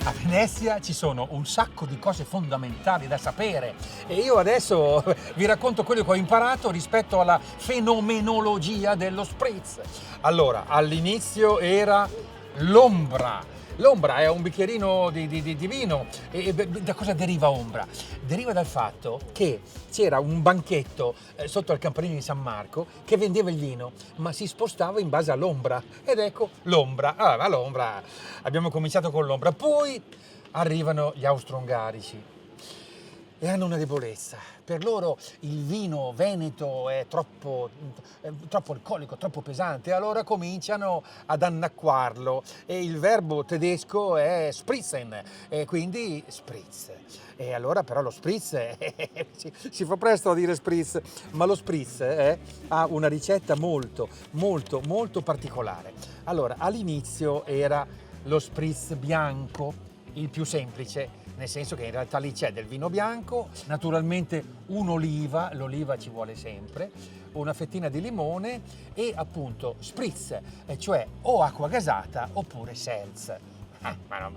A Venezia ci sono un sacco di cose fondamentali da sapere e io adesso vi racconto quello che ho imparato rispetto alla fenomenologia dello spritz. Allora, all'inizio era l'ombra. L'ombra è un bicchierino di vino e da cosa deriva ombra? Deriva dal fatto che c'era un banchetto sotto al campanile di San Marco che vendeva il vino, ma si spostava in base all'ombra. Ed ecco l'ombra. Ah, ma l'ombra, abbiamo cominciato con l'ombra. Poi arrivano gli austro-ungarici e hanno una debolezza. Per loro il vino veneto è troppo alcolico, troppo pesante, allora cominciano ad annacquarlo e il verbo tedesco è spritzen, e quindi spritz. E allora però lo spritz si fa presto a dire spritz, ma lo spritz ha una ricetta molto, molto, molto particolare. Allora, all'inizio era lo spritz bianco, il più semplice, nel senso che in realtà lì c'è del vino bianco, naturalmente un'oliva, l'oliva ci vuole sempre, una fettina di limone e appunto spritz, cioè o acqua gasata oppure seltz. Ma no,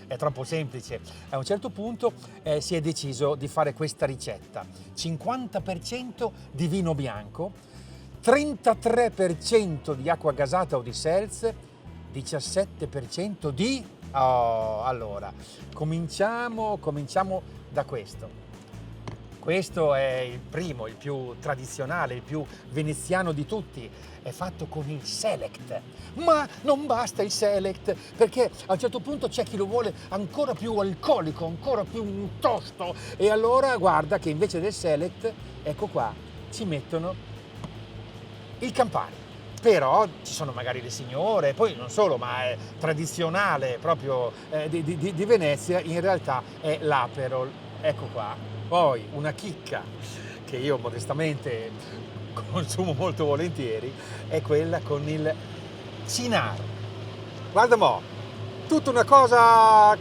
è troppo semplice. A un certo punto si è deciso di fare questa ricetta: 50% di vino bianco, 33% di acqua gasata o di seltz, 17% di... Oh, allora, cominciamo da questo. Questo è il primo, il più tradizionale, il più veneziano di tutti. È fatto con il Select. Ma non basta il Select, perché a un certo punto c'è chi lo vuole ancora più alcolico, ancora più tosto. E allora guarda che invece del Select, ecco qua, ci mettono il Campari. Però ci sono magari le signore, poi non solo, ma è tradizionale proprio di Venezia, in realtà è l'Aperol. Ecco qua. Poi una chicca che io modestamente consumo molto volentieri è quella con il Cynar. Guarda mo', tutta una cosa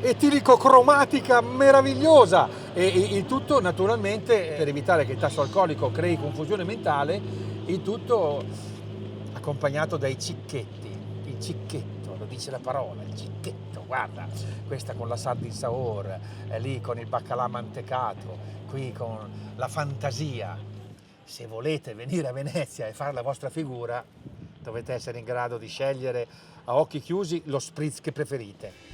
etilico-cromatica meravigliosa e il tutto naturalmente per evitare che il tasso alcolico crei confusione mentale, il tutto accompagnato dai cicchetti. Il cicchetto, lo dice la parola, il cicchetto, guarda, questa con la sardine saor, lì con il baccalà mantecato, qui con la fantasia. Se volete venire a Venezia e fare la vostra figura, dovete essere in grado di scegliere a occhi chiusi lo spritz che preferite.